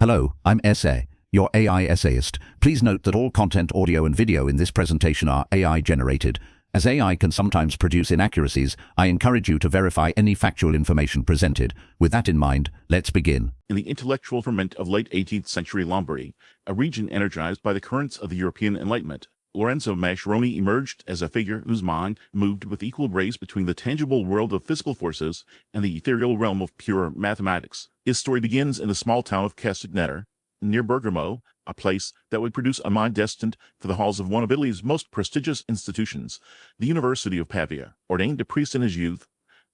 Hello, I'm SA, your AI essayist. Please note that all content, audio and video in this presentation are AI generated. As AI can sometimes produce inaccuracies, I encourage you to verify any factual information presented. With that in mind, let's begin. In the intellectual ferment of late 18th century Lombardy, a region energized by the currents of the European Enlightenment, Lorenzo Mascheroni emerged as a figure whose mind moved with equal grace between the tangible world of physical forces and the ethereal realm of pure mathematics. His story begins in the small town of Castagnetar, near Bergamo, a place that would produce a mind destined for the halls of one of Italy's most prestigious institutions, the University of Pavia. Ordained a priest in his youth,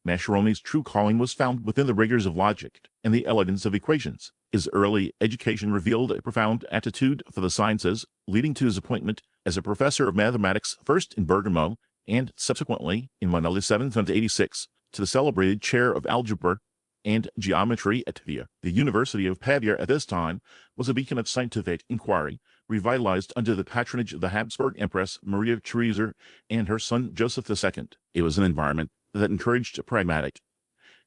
Mascheroni's true calling was found within the rigors of logic and the elegance of equations. His early education revealed a profound aptitude for the sciences, leading to his appointment as a professor of mathematics first in Bergamo and subsequently in 1786 to the celebrated chair of algebra and geometry at Pavia. The University of Pavia at this time was a beacon of scientific inquiry, revitalized under the patronage of the Habsburg Empress Maria Theresa and her son Joseph II. It was an environment that encouraged a pragmatic,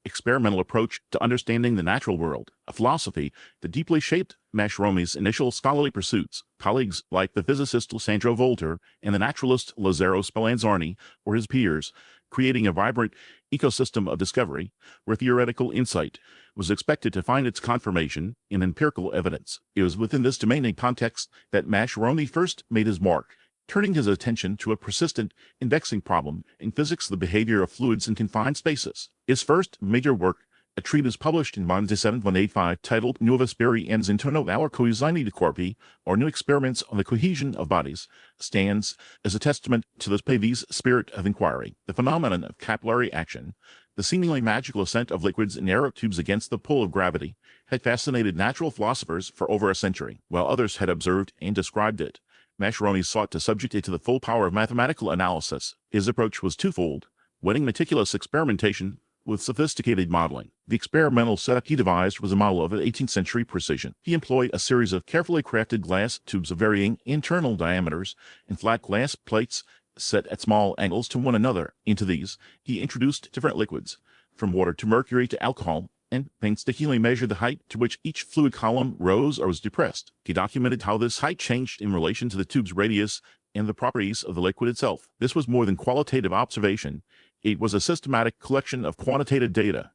experimental approach to understanding the natural world, a philosophy that deeply shaped Mascheroni's initial scholarly pursuits. Colleagues like the physicist Sandro Volter and the naturalist Lazzaro Spallanzani were his peers, creating a vibrant ecosystem of discovery where theoretical insight was expected to find its confirmation in empirical evidence. It was within this demanding context that Mascheroni first made his mark, turning his attention to a persistent and vexing problem in physics, the behavior of fluids in confined spaces. His first major work, a treatise published in 1785 titled Nuove Esperienze intorno alla coesione dei corpi, or New Experiments on the Cohesion of Bodies, stands as a testament to the Pavi's spirit of inquiry. The phenomenon of capillary action, the seemingly magical ascent of liquids in narrow tubes against the pull of gravity, had fascinated natural philosophers for over a century. While others had observed and described it, Mascheroni sought to subject it to the full power of mathematical analysis. His approach was twofold, wedding meticulous experimentation with sophisticated modeling. The experimental setup he devised was a model of 18th century precision. He employed a series of carefully crafted glass tubes of varying internal diameters and flat glass plates set at small angles to one another. Into these, he introduced different liquids, from water to mercury to alcohol, and painstakingly measured the height to which each fluid column rose or was depressed. He documented how this height changed in relation to the tube's radius and the properties of the liquid itself. This was more than qualitative observation. It was a systematic collection of quantitative data,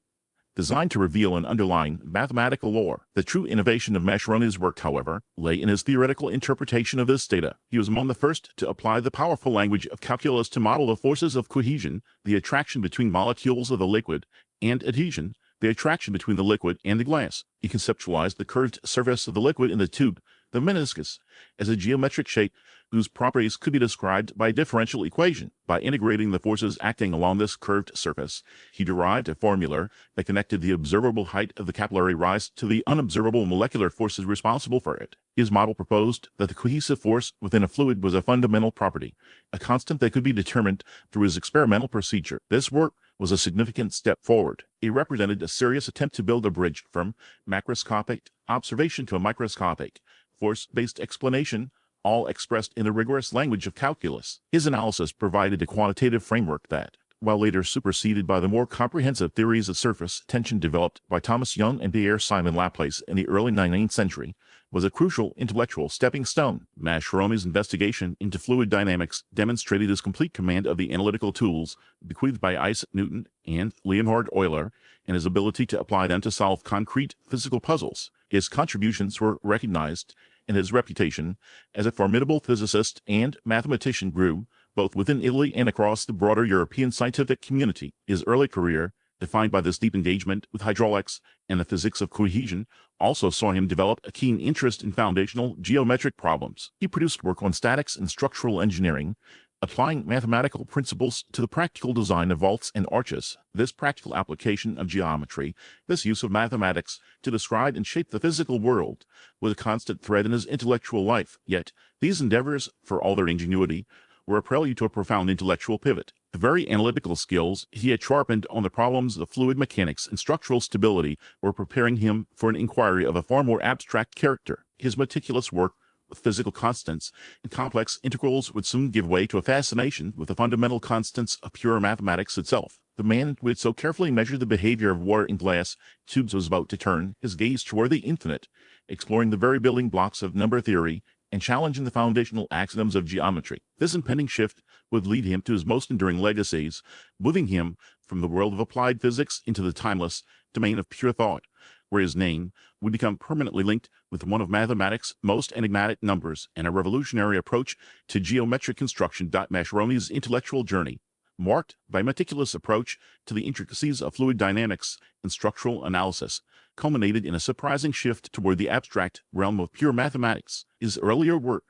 designed to reveal an underlying mathematical law. The true innovation of Mascheroni's work, however, lay in his theoretical interpretation of this data. He was among the first to apply the powerful language of calculus to model the forces of cohesion, the attraction between molecules of the liquid, and adhesion, the attraction between the liquid and the glass. He conceptualized the curved surface of the liquid in the tube, the meniscus, as a geometric shape whose properties could be described by a differential equation. By integrating the forces acting along this curved surface, he derived a formula that connected the observable height of the capillary rise to the unobservable molecular forces responsible for it. His model proposed that the cohesive force within a fluid was a fundamental property, a constant that could be determined through his experimental procedure. This work was a significant step forward. It represented a serious attempt to build a bridge from macroscopic observation to a microscopic, force-based explanation, all expressed in the rigorous language of calculus. His analysis provided a quantitative framework that, while later superseded by the more comprehensive theories of surface tension developed by Thomas Young and Pierre-Simon Laplace in the early 19th century, was a crucial intellectual stepping stone. Mascheroni's investigation into fluid dynamics demonstrated his complete command of the analytical tools bequeathed by Isaac Newton and Leonhard Euler, and his ability to apply them to solve concrete physical puzzles. His contributions were recognized, and his reputation as a formidable physicist and mathematician grew, both within Italy and across the broader European scientific community. His early career, defined by this deep engagement with hydraulics and the physics of cohesion, also saw him develop a keen interest in foundational geometric problems. He produced work on statics and structural engineering, applying mathematical principles to the practical design of vaults and arches. This practical application of geometry, this use of mathematics to describe and shape the physical world, was a constant thread in his intellectual life. Yet, these endeavors, for all their ingenuity, were a prelude to a profound intellectual pivot. The very analytical skills he had sharpened on the problems of fluid mechanics and structural stability were preparing him for an inquiry of a far more abstract character. His meticulous work with physical constants and complex integrals would soon give way to a fascination with the fundamental constants of pure mathematics itself. The man who had so carefully measured the behavior of water in glass tubes was about to turn his gaze toward the infinite exploring the very building blocks of number theory and challenging the foundational axioms of geometry. This impending shift would lead him to his most enduring legacies, moving him from the world of applied physics into the timeless domain of pure thought, where his name would become permanently linked with one of mathematics' most enigmatic numbers and a revolutionary approach to geometric construction. Mascheroni's intellectual journey, marked by a meticulous approach to the intricacies of fluid dynamics and structural analysis, culminated in a surprising shift toward the abstract realm of pure mathematics. His earlier work,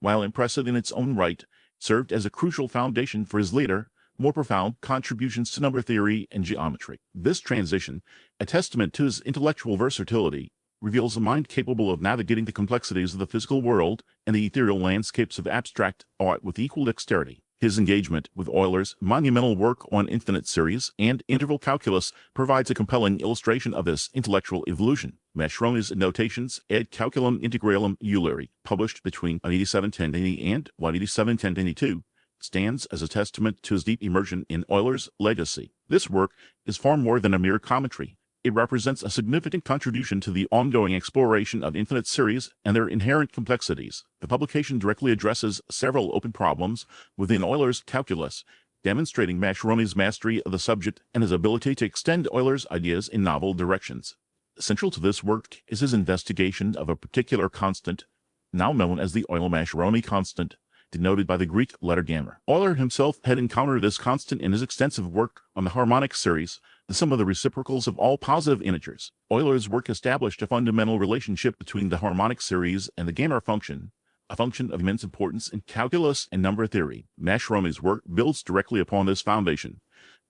while impressive in its own right, served as a crucial foundation for his later, more profound contributions to number theory and geometry. This transition, a testament to his intellectual versatility, reveals a mind capable of navigating the complexities of the physical world and the ethereal landscapes of abstract art with equal dexterity. His engagement with Euler's monumental work on infinite series and interval calculus provides a compelling illustration of this intellectual evolution. Mascheroni's notations ad calculum integralum Euleri, published between 187–1080 and 187–1082, stands as a testament to his deep immersion in Euler's legacy. This work is far more than a mere commentary. It represents a significant contribution to the ongoing exploration of infinite series and their inherent complexities. The publication directly addresses several open problems within Euler's calculus, demonstrating Mascheroni's mastery of the subject and his ability to extend Euler's ideas in novel directions. Central to this work is his investigation of a particular constant, now known as the Euler-Mascheroni constant, denoted by the Greek letter gamma. Euler himself had encountered this constant in his extensive work on the harmonic series, the sum of the reciprocals of all positive integers. Euler's work established a fundamental relationship between the harmonic series and the gamma function, a function of immense importance in calculus and number theory. Mascheroni's work builds directly upon this foundation.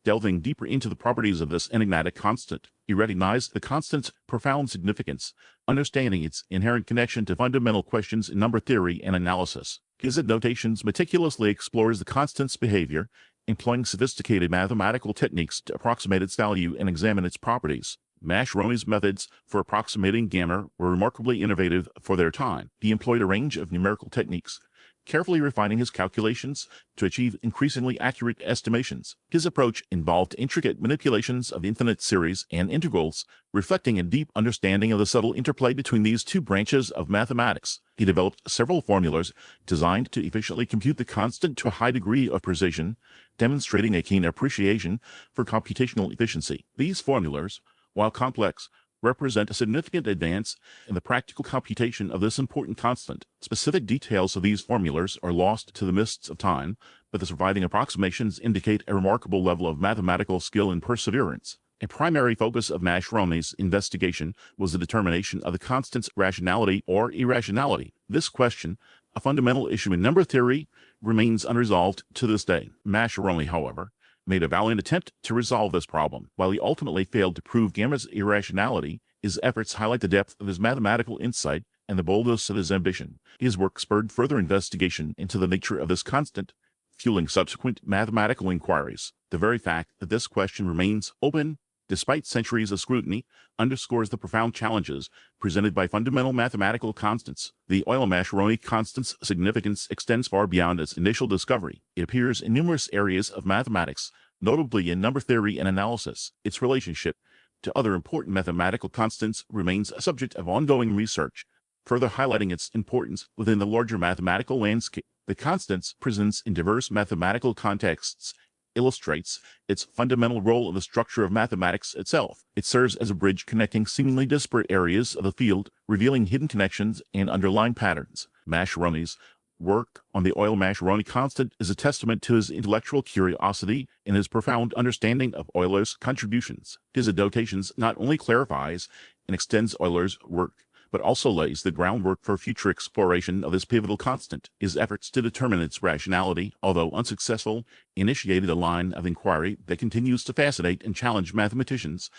Delving deeper into the properties of this enigmatic constant, he recognized the constant's profound significance, understanding its inherent connection to fundamental questions in number theory and analysis. His notations meticulously explores the constant's behavior, employing sophisticated mathematical techniques to approximate its value and examine its properties. Mascheroni's methods for approximating gamma were remarkably innovative for their time. He employed a range of numerical techniques, carefully refining his calculations to achieve increasingly accurate estimations. His approach involved intricate manipulations of infinite series and integrals, reflecting a deep understanding of the subtle interplay between these two branches of mathematics. He developed several formulas designed to efficiently compute the constant to a high degree of precision, demonstrating a keen appreciation for computational efficiency. These formulas, while complex, represent a significant advance in the practical computation of this important constant. Specific details of these formulas are lost to the mists of time, but the surviving approximations indicate a remarkable level of mathematical skill and perseverance. A primary focus of Mascheroni's investigation was the determination of the constant's rationality or irrationality. This question, a fundamental issue in number theory, remains unresolved to this day. Mascheroni, however, made a valiant attempt to resolve this problem. While he ultimately failed to prove gamma's irrationality, his efforts highlight the depth of his mathematical insight and the boldness of his ambition. His work spurred further investigation into the nature of this constant, fueling subsequent mathematical inquiries. The very fact that this question remains open, despite centuries of scrutiny, underscores the profound challenges presented by fundamental mathematical constants. The Euler-Mascheroni constant's significance extends far beyond its initial discovery. It appears in numerous areas of mathematics, notably in number theory and analysis. Its relationship to other important mathematical constants remains a subject of ongoing research, further highlighting its importance within the larger mathematical landscape. The constant's presence in diverse mathematical contexts illustrates its fundamental role in the structure of mathematics itself. It serves as a bridge connecting seemingly disparate areas of the field, revealing hidden connections and underlying patterns. Mascheroni's work on the Euler-Mascheroni constant is a testament to his intellectual curiosity and his profound understanding of Euler's contributions. His notations not only clarifies and extends Euler's work, but also lays the groundwork for future exploration of this pivotal constant. His efforts to determine its rationality, although unsuccessful, initiated a line of inquiry that continues to fascinate and challenge mathematicians.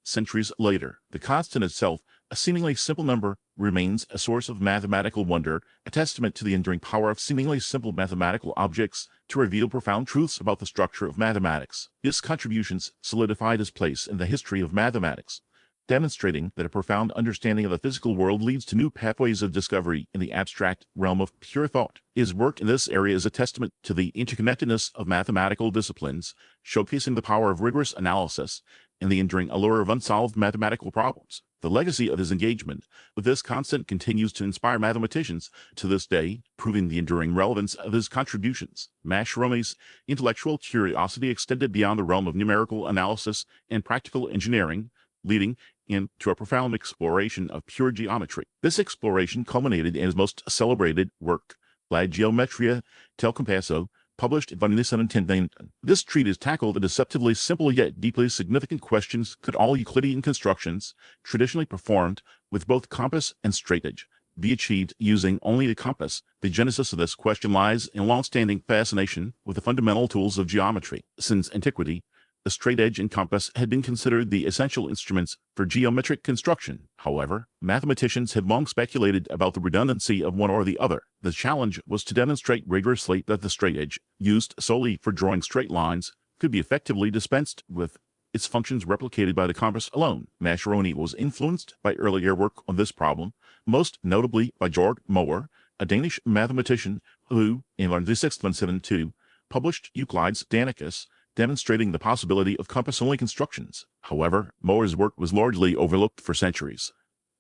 Centuries later, the constant itself, a seemingly simple number, remains a source of mathematical wonder, a testament to the enduring power of seemingly simple mathematical objects to reveal profound truths about the structure of mathematics. His contributions solidified his place in the history of mathematics, demonstrating that a profound understanding of the physical world leads to new pathways of discovery in the abstract realm of pure thought. His work in this area is a testament to the interconnectedness of mathematical disciplines, showcasing the power of rigorous analysis and the enduring allure of unsolved mathematical problems. The legacy of his engagement with this concept continues to inspire mathematicians to this day, proving the enduring relevance of his contributions. Mascheroni's intellectual curiosity extended beyond the realm of numerical analysis and practical engineering, leading into a profound exploration of pure geometry. This exploration culminated in his most celebrated work, La Geometria del Compasso, published in 1917. This treatise tackled the deceptively simple yet deeply significant questions: could all Euclidean constructions, traditionally performed with both compass and straightedge, be achieved using only the compass? The genesis of this question lies in long-standing fascination with the fundamental tools of geometry. Since antiquity, the straightedge and compass had been considered the essential instruments for geometric construction. However, mathematicians had long speculated about the redundancy of one or the other. The challenge was to demonstrate rigorously that the straightedge, used solely for drawing straight lines, could be effectively dispensed with, its functions replicated by the compass alone. Mascheroni was influenced by earlier work on this problem, most notably by Georg Mohr, a Danish mathematician who, in 1672, published Euclid's Danicus, demonstrating the possibility of compass-only constructions. However, Mohr's work was largely overlooked for centuries.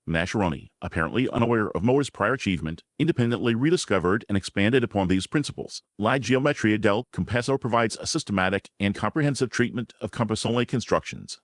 Mascheroni, apparently unaware of Mohr's prior achievement, independently rediscovered and expanded upon these principles. La Geometria del Compasso provides a systematic and comprehensive treatment of compass-only constructions.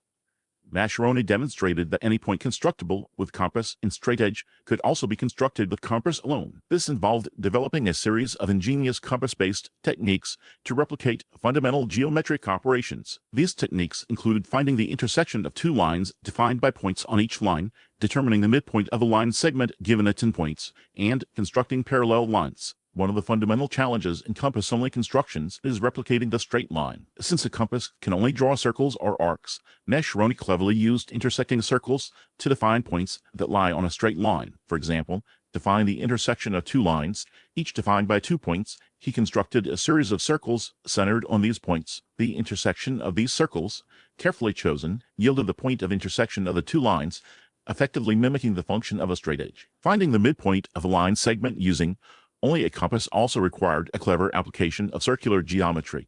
Mascheroni demonstrated that any point constructible with compass and straightedge could also be constructed with compass alone. This involved developing a series of ingenious compass-based techniques to replicate fundamental geometric operations. These techniques included finding the intersection of two lines defined by points on each line, determining the midpoint of a line segment given its endpoints, and constructing parallel lines. One of the fundamental challenges in compass-only constructions is replicating the straight line. Since a compass can only draw circles or arcs, Mascheroni cleverly used intersecting circles to define points that lie on a straight line. For example, to find the intersection of two lines, each defined by 2 points, he constructed a series of circles centered on these points. The intersection of these circles, carefully chosen, yielded the point of intersection of the two lines, effectively mimicking the function of a straightedge. Finding the midpoint of a line segment using only a compass also required a clever application of circular geometry.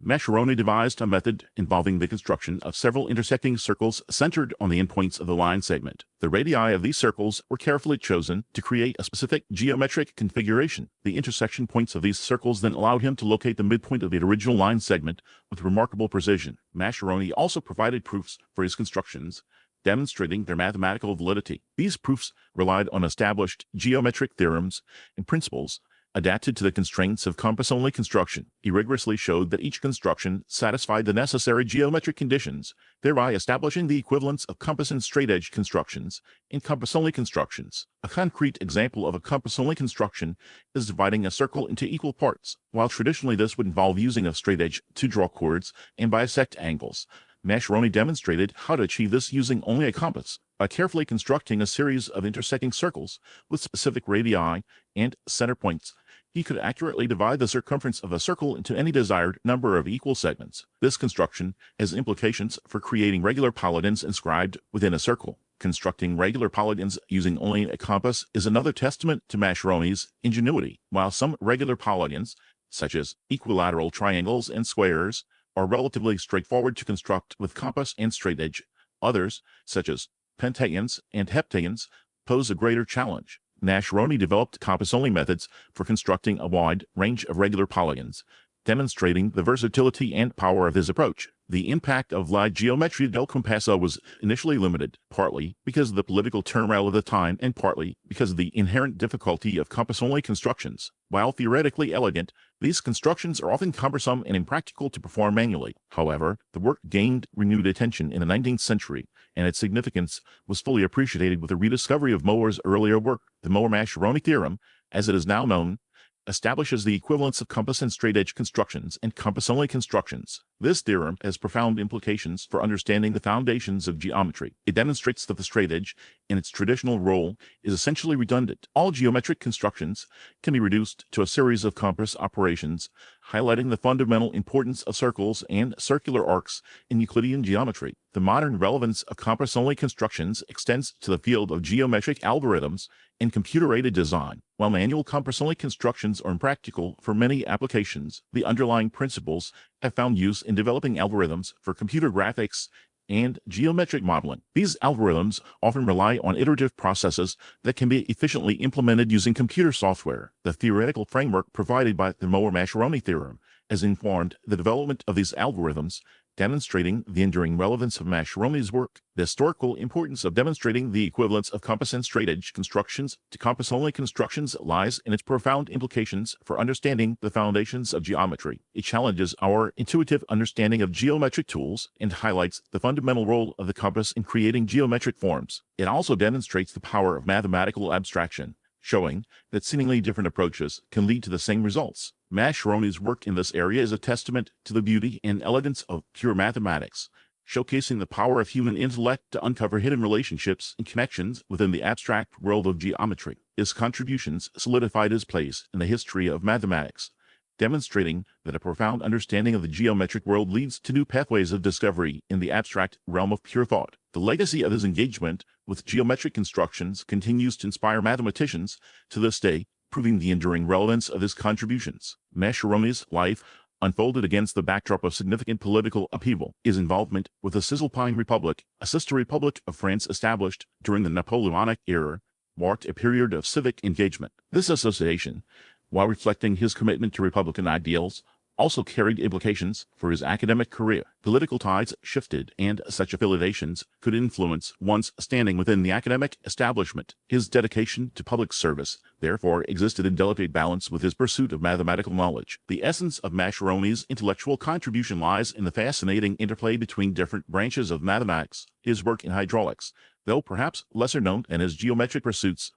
Mascheroni devised a method involving the construction of several intersecting circles centered on the endpoints of the line segment. The radii of these circles were carefully chosen to create a specific geometric configuration. The intersection points of these circles then allowed him to locate the midpoint of the original line segment with remarkable precision. Mascheroni also provided proofs for his constructions, demonstrating their mathematical validity. These proofs relied on established geometric theorems and principles adapted to the constraints of compass-only construction. He rigorously showed that each construction satisfied the necessary geometric conditions, thereby establishing the equivalence of compass and straightedge constructions in compass-only constructions. A concrete example of a compass-only construction is dividing a circle into equal parts. While traditionally this would involve using a straightedge to draw chords and bisect angles, Mascheroni demonstrated how to achieve this using only a compass. By carefully constructing a series of intersecting circles with specific radii and center points, he could accurately divide the circumference of a circle into any desired number of equal segments. This construction has implications for creating regular polygons inscribed within a circle. Constructing regular polygons using only a compass is another testament to Mascheroni's ingenuity. While some regular polygons, such as equilateral triangles and squares, are relatively straightforward to construct with compass and straightedge, others, such as pentagons and heptagons, pose a greater challenge. Mascheroni developed compass-only methods for constructing a wide range of regular polygons, demonstrating the versatility and power of his approach. The impact of La Geometria del Compasso was initially limited, partly because of the political turmoil of the time and partly because of the inherent difficulty of compass-only constructions. While theoretically elegant, these constructions are often cumbersome and impractical to perform manually. However, the work gained renewed attention in the 19th century, and its significance was fully appreciated with the rediscovery of Mohr's earlier work. The Mohr-Mascheroni theorem, as it is now known, establishes the equivalence of compass and straightedge constructions and compass-only constructions. This theorem has profound implications for understanding the foundations of geometry. It demonstrates that the straightedge, in its traditional role, is essentially redundant. All geometric constructions can be reduced to a series of compass operations, highlighting the fundamental importance of circles and circular arcs in Euclidean geometry. The modern relevance of compass-only constructions extends to the field of geometric algorithms and computer-aided design. While manual compass-only constructions are impractical for many applications, the underlying principles have found use in developing algorithms for computer graphics and geometric modeling. These algorithms often rely on iterative processes that can be efficiently implemented using computer software. The theoretical framework provided by the Mohr-Mascheroni theorem has informed the development of these algorithms, demonstrating the enduring relevance of Mascheroni's work. The historical importance of demonstrating the equivalence of compass and straightedge constructions to compass-only constructions lies in its profound implications for understanding the foundations of geometry. It challenges our intuitive understanding of geometric tools and highlights the fundamental role of the compass in creating geometric forms. It also demonstrates the power of mathematical abstraction, showing that seemingly different approaches can lead to the same results. Mascheroni's work in this area is a testament to the beauty and elegance of pure mathematics, showcasing the power of human intellect to uncover hidden relationships and connections within the abstract world of geometry. His contributions solidified his place in the history of mathematics, demonstrating that a profound understanding of the geometric world leads to new pathways of discovery in the abstract realm of pure thought. The legacy of his engagement with geometric constructions continues to inspire mathematicians to this day, proving the enduring relevance of his contributions. Mascheroni's life unfolded against the backdrop of significant political upheaval. His involvement with the Cisalpine Republic, a sister republic of France established during the Napoleonic era, marked a period of civic engagement. This association, while reflecting his commitment to Republican ideals, also carried implications for his academic career. Political tides shifted, and such affiliations could influence one's standing within the academic establishment. His dedication to public service, therefore, existed in delicate balance with his pursuit of mathematical knowledge. The essence of Mascheroni's intellectual contribution lies in the fascinating interplay between different branches of mathematics. His work in hydraulics, though perhaps lesser known than his geometric pursuits,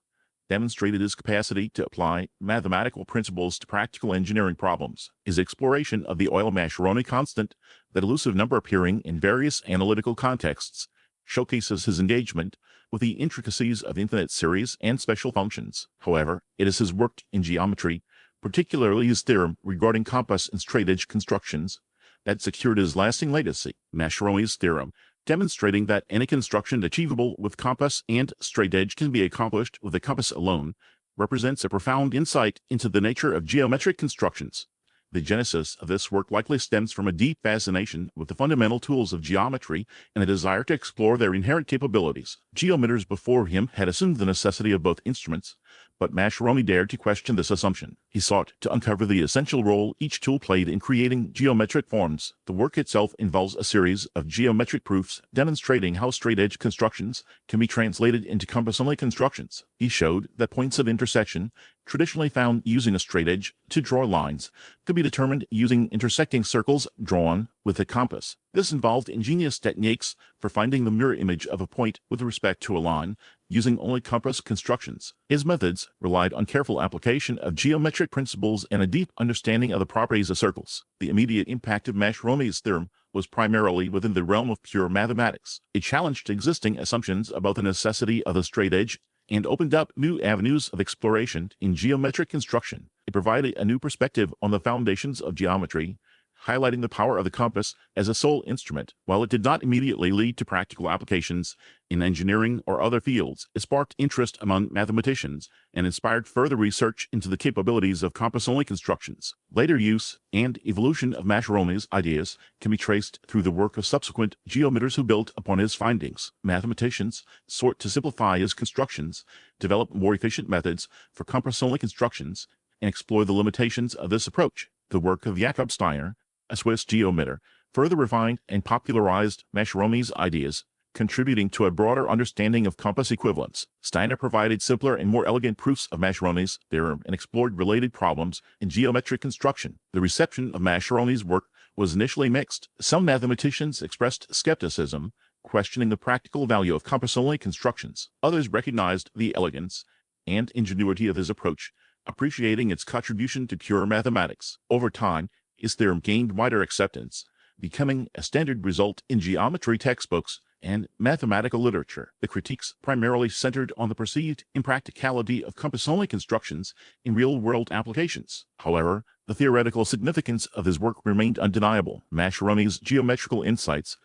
demonstrated his capacity to apply mathematical principles to practical engineering problems. His exploration of the Euler-Mascheroni constant, that elusive number appearing in various analytical contexts, showcases his engagement with the intricacies of infinite series and special functions. However, it is his work in geometry, particularly his theorem regarding compass and straightedge constructions, that secured his lasting legacy. Mascheroni's theorem, demonstrating that any construction achievable with compass and straightedge can be accomplished with a compass alone, represents a profound insight into the nature of geometric constructions. The genesis of this work likely stems from a deep fascination with the fundamental tools of geometry and a desire to explore their inherent capabilities. Geometers before him had assumed the necessity of both instruments, but Mascheroni dared to question this assumption. He sought to uncover the essential role each tool played in creating geometric forms. The work itself involves a series of geometric proofs demonstrating how straightedge constructions can be translated into compass-only constructions. He showed that points of intersection, traditionally found using a straightedge to draw lines, could be determined using intersecting circles drawn with a compass. This involved ingenious techniques for finding the mirror image of a point with respect to a line, using only compass constructions. His methods relied on careful application of geometric principles and a deep understanding of the properties of circles. The immediate impact of Mascheroni's theorem was primarily within the realm of pure mathematics. It challenged existing assumptions about the necessity of the straightedge and opened up new avenues of exploration in geometric construction. It provided a new perspective on the foundations of geometry, highlighting the power of the compass as a sole instrument. While it did not immediately lead to practical applications in engineering or other fields, it sparked interest among mathematicians and inspired further research into the capabilities of compass-only constructions. Later use and evolution of Mascheroni's ideas can be traced through the work of subsequent geometers who built upon his findings. Mathematicians sought to simplify his constructions, develop more efficient methods for compass-only constructions, and explore the limitations of this approach. The work of Jakob Steiner, a Swiss geometer, further refined and popularized Mascheroni's ideas, contributing to a broader understanding of compass equivalence. Steiner provided simpler and more elegant proofs of Mascheroni's theorem and explored related problems in geometric construction. The reception of Mascheroni's work was initially mixed. Some mathematicians expressed skepticism, questioning the practical value of compass-only constructions. Others recognized the elegance and ingenuity of his approach, appreciating its contribution to pure mathematics. Over time, his theorem gained wider acceptance, becoming a standard result in geometry textbooks and mathematical literature. The critiques primarily centered on the perceived impracticality of compass-only constructions in real-world applications. However, the theoretical significance of his work remained undeniable. Mascheroni's geometrical insights,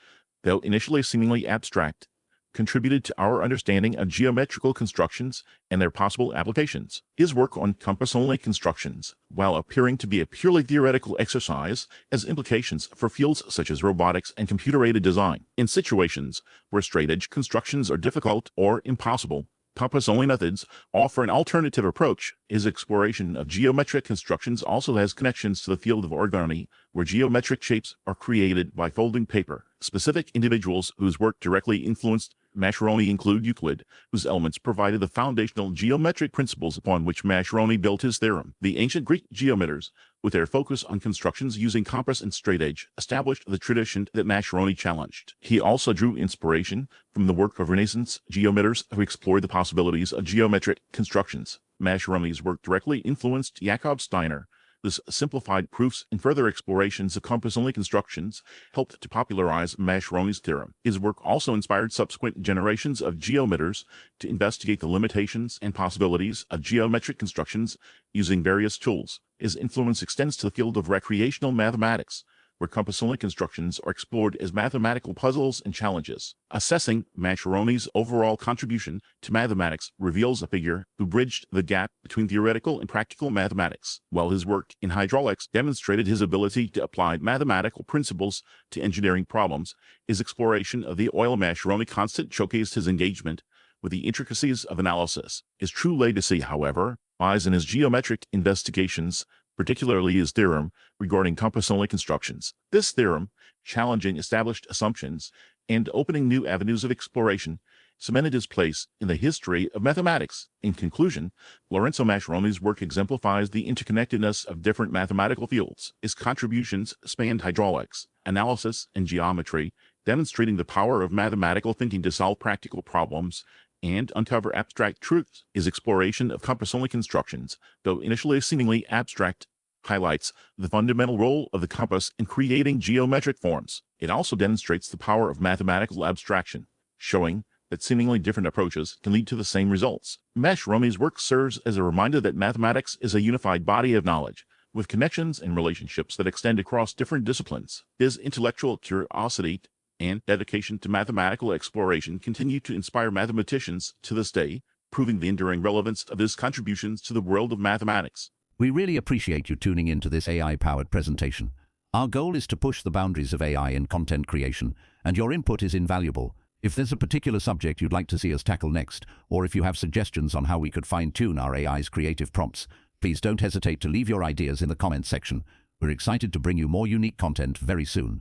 though initially seemingly abstract, contributed to our understanding of geometrical constructions and their possible applications. His work on compass-only constructions, while appearing to be a purely theoretical exercise, has implications for fields such as robotics and computer-aided design. In situations where straight-edge constructions are difficult or impossible, compass-only methods offer an alternative approach. His exploration of geometric constructions also has connections to the field of origami, where geometric shapes are created by folding paper. Specific individuals whose work directly influenced Mascheroni include Euclid, whose elements provided the foundational geometric principles upon which Mascheroni built his theorem. The ancient Greek geometers, with their focus on constructions using compass and straightedge, established the tradition that Mascheroni challenged. He also drew inspiration from the work of Renaissance geometers who explored the possibilities of geometric constructions. Mascheroni's work directly influenced Jakob Steiner. This simplified proofs and further explorations of compass-only constructions helped to popularize Mascheroni's theorem. His work also inspired subsequent generations of geometers to investigate the limitations and possibilities of geometric constructions using various tools. His influence extends to the field of recreational mathematics, where compass-only constructions are explored as mathematical puzzles and challenges. Assessing Mascheroni's overall contribution to mathematics reveals a figure who bridged the gap between theoretical and practical mathematics. While his work in hydraulics demonstrated his ability to apply mathematical principles to engineering problems, his exploration of the Euler-Mascheroni constant showcased his engagement with the intricacies of analysis. His true legacy, however, lies in his geometric investigations, particularly his theorem regarding compass-only constructions. This theorem, challenging established assumptions and opening new avenues of exploration, cemented his place in the history of mathematics. In conclusion, Lorenzo Mascheroni's work exemplifies the interconnectedness of different mathematical fields. His contributions spanned hydraulics, analysis, and geometry, demonstrating the power of mathematical thinking to solve practical problems and uncover abstract truths. His exploration of compass-only constructions, though initially seemingly abstract, highlights the fundamental role of the compass in creating geometric forms. It also demonstrates the power of mathematical abstraction, showing that seemingly different approaches can lead to the same results. Mascheroni's work serves as a reminder that mathematics is a unified body of knowledge, with connections and relationships that extend across different disciplines. His intellectual curiosity and dedication to mathematical exploration continue to inspire mathematicians to this day, proving the enduring relevance of his contributions to the world of mathematics. We really appreciate you tuning into this AI-powered presentation. Our goal is to push the boundaries of AI in content creation, and your input is invaluable. If there's a particular subject you'd like to see us tackle next, or if you have suggestions on how we could fine-tune our AI's creative prompts, please don't hesitate to leave your ideas in the comments section. We're excited to bring you more unique content very soon.